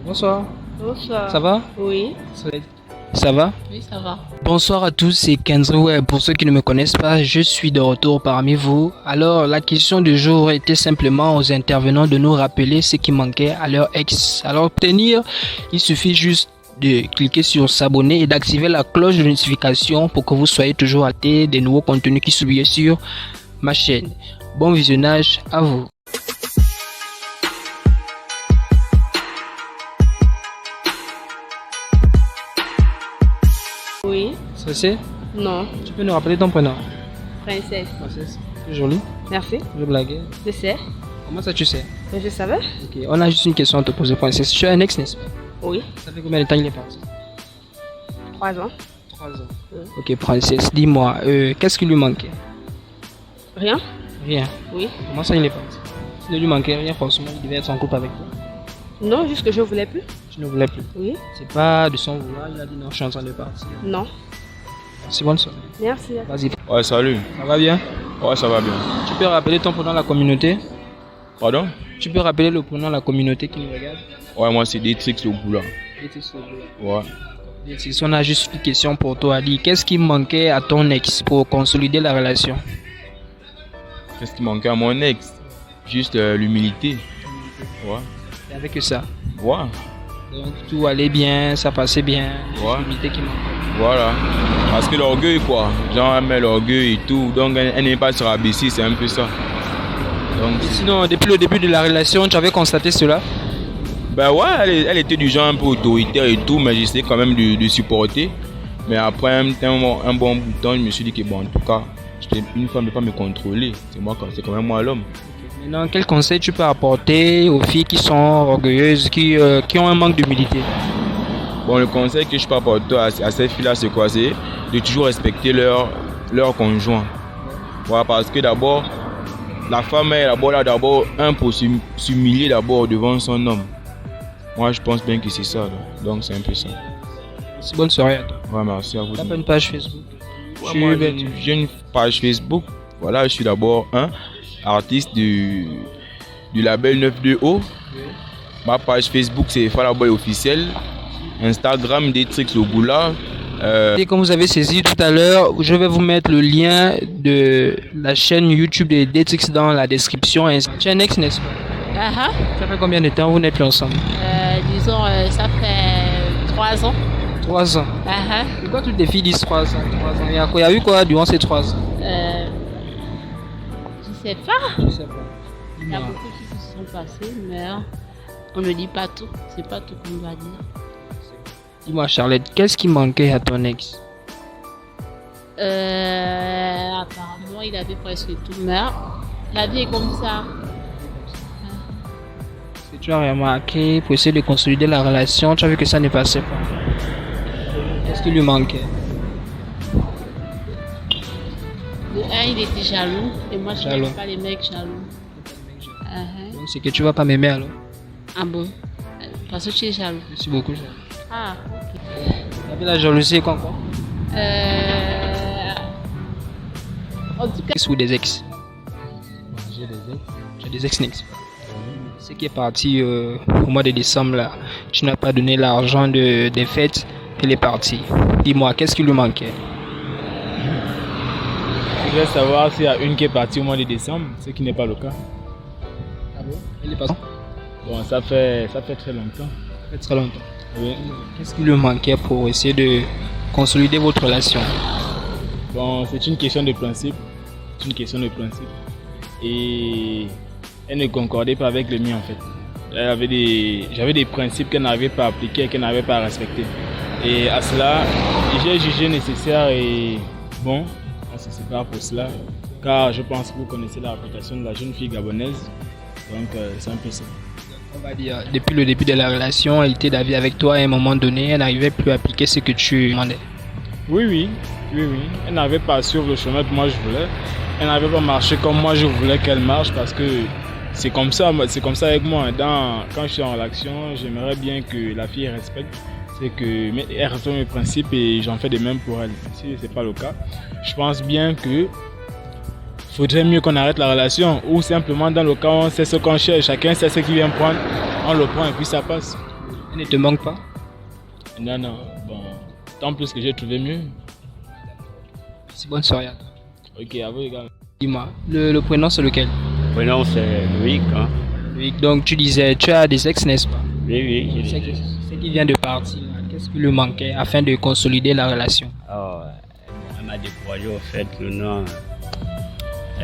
Bonsoir. Bonsoir. Ça va? Oui. Ça va? Oui, ça va. Bonsoir à tous, c'est Kenzo. Pour ceux qui ne me connaissent pas, je suis de retour parmi vous. Alors, la question du jour était simplement aux intervenants de nous rappeler ce qui manquait à leur ex. Alors, obtenir, il suffit juste de cliquer sur s'abonner et d'activer la cloche de notification pour que vous soyez toujours à tête des nouveaux contenus qui sont publiés sur ma chaîne. Bon visionnage à vous. Oui. Ça c'est? Non. Tu peux nous rappeler ton prénom? Princesse. Princesse. C'est joli. Merci. Je blague. Je sais. Comment ça tu sais? Mais je savais. Ok, on a juste une question à te poser, Princesse. Tu as un ex, n'est-ce pas? Oui. Ça fait combien de temps il est parti? 3 ans. 3 ans. Oui. Ok, Princesse, dis-moi, qu'est-ce qui lui manquait? Rien? Rien. Oui. Comment ça il est parti? S'il ne lui manquait rien, forcément, il devait être en couple avec toi. Non, juste que je voulais plus. Tu ne voulais plus. Oui. C'est pas de son vouloir, il a dit non, je suis en train de partir. Non. C'est bonne soirée. Merci. Vas-y. Ouais, salut. Ça va bien? Ouais, ça va bien. Tu peux rappeler ton prénom à la communauté? Pardon? Tu peux rappeler le prénom à la communauté qui nous regarde? Ouais, moi, c'est Détrix au boulot. Ouais. Si on a juste une question pour toi, Ali, qu'est-ce qui manquait à ton ex pour consolider la relation? Qu'est-ce qui manquait à mon ex? Juste l'humilité. Ouais. Et avec ça. Ouais. Donc tout allait bien, ça passait bien. Ouais. L'humilité qui manquait. Voilà. Parce que l'orgueil, quoi. Genre, elle met l'orgueil et tout. Donc, elle n'est pas se rabaisser, c'est un peu ça. Donc, Sinon, depuis le début de la relation, tu avais constaté cela? ben ouais, elle était du genre un peu autoritaire et tout, mais j'essayais quand même de supporter. Mais après un bon bout de temps, je me suis dit que bon, en tout cas, une femme ne peut pas me contrôler. C'est quand même moi l'homme. Maintenant, quel conseil tu peux apporter aux filles qui sont orgueilleuses, qui ont un manque d'humilité? Bon, le conseil que je peux apporter à ces filles-là, c'est quoi? C'est de toujours respecter leur conjoint. Voilà, parce que d'abord, la femme est là pour s'humilier d'abord devant son homme. Moi, je pense bien que c'est ça. Là. Donc, c'est un peu ça. C'est bonne soirée à toi. Ouais, merci à vous. Tu as une page Facebook? Ouais, j'ai une page Facebook. Voilà, je suis d'abord un artiste du label 92O. Ma page Facebook, c'est Falaboy officiel. Instagram, Détrix Ogoula. Et comme vous avez saisi tout à l'heure, je vais vous mettre le lien de la chaîne YouTube de Détrix dans la description. Tu es un ex, n'est-ce pas? Ça fait combien de temps vous n'êtes plus ensemble? Disons, ça fait 3 ans. 3 ans. Pourquoi toutes les filles disent 3 ans? 3 ans. Il y a eu quoi durant ces 3 ans? Je sais pas. Je sais pas. Il y a beaucoup qui se sont passés, mais on ne dit pas tout. C'est pas tout qu'on doit dire. Dis-moi, Charlotte, qu'est-ce qui manquait à ton ex? Apparemment, il avait presque tout, mais la vie est comme ça. Ce que tu as remarqué pour essayer de consolider la relation, tu as vu que ça ne passait pas. Qu'est-ce qui lui manquait? De un, il était jaloux, et moi je Jaloux. n'aime pas les mecs jaloux. Donc c'est que tu vas pas m'aimer alors? Ah bon? Parce que tu es jaloux. Je suis beaucoup jaloux. Ah, Tu avais la jalousie quoi? en tout cas, Ex ou des ex? J'ai des ex. J'ai des ex n'est-ce pas? Ce qui est parti au mois de décembre là, tu n'as pas donné l'argent des fêtes, elle est partie. Dis-moi, qu'est-ce qui lui manquait? Je voudrais savoir s'il y a une qui est partie au mois de décembre, ce qui n'est pas le cas. Ah bon? Elle est partie? Bon, ça fait très longtemps. Ça fait très longtemps. Oui. Qu'est-ce qui lui manquait pour essayer de consolider votre relation? Bon, c'est une question de principe. C'est une question de principe. Et elle ne concordait pas avec le mien en fait. J'avais des principes qu'elle n'arrivait pas à appliquer et qu'elle n'arrivait pas à respecter. Et à cela, j'ai jugé nécessaire et bon, on se sépare pour cela. Car je pense que vous connaissez la réputation de la jeune fille gabonaise. Donc c'est un peu ça. On va dire, depuis le début de la relation, elle était d'avis avec toi et à un moment donné, elle n'arrivait plus à appliquer ce que tu demandais. Oui. Elle n'arrivait pas à suivre le chemin que moi je voulais. Elle n'arrivait pas à marcher comme moi je voulais qu'elle marche parce que c'est comme ça avec moi. Quand je suis en relation, j'aimerais bien que la fille respecte. C'est que elle respecte mes principes et j'en fais de même pour elle. Si ce n'est pas le cas, je pense bien que faudrait mieux qu'on arrête la relation ou simplement dans le cas où on sait ce qu'on cherche, chacun sait ce qu'il vient prendre, on le prend et puis ça passe. Elle ne te manque pas? Non, non, bon, tant plus que j'ai trouvé mieux. C'est bonne soirée à toi. Ok, à vous également. Dis-moi, le prénom c'est lequel? Le prénom c'est Loïc. Hein. Loïc, donc tu disais, tu as des ex, n'est-ce pas? Oui, oui, j'ai des... C'est qui vient de partir, qu'est-ce qui lui manquait afin de consolider la relation? Oh, elle m'a découragé au fait que non.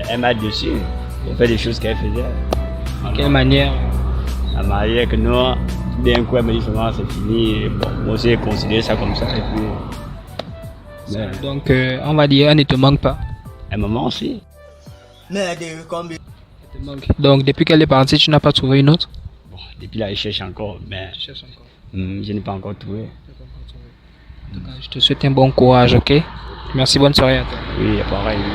Elle m'a déçu. Elle fait des choses qu'elle faisait. De quelle manière? La manière que non, bien quoi, elle m'a dit seulement c'est fini. Et bon, moi aussi j'ai considéré ça comme ça. Et puis, mais, Donc on va dire, elle ne te manque pas. elle me manque aussi. Elle te manque. Donc depuis qu'elle est partie, tu n'as pas trouvé une autre? Bon, depuis là, je cherche encore, mais Je cherche encore. je n'ai pas encore trouvé. En tout cas, je te souhaite un bon courage, ok? Merci, bonne soirée à toi. Oui, pareil. Oui.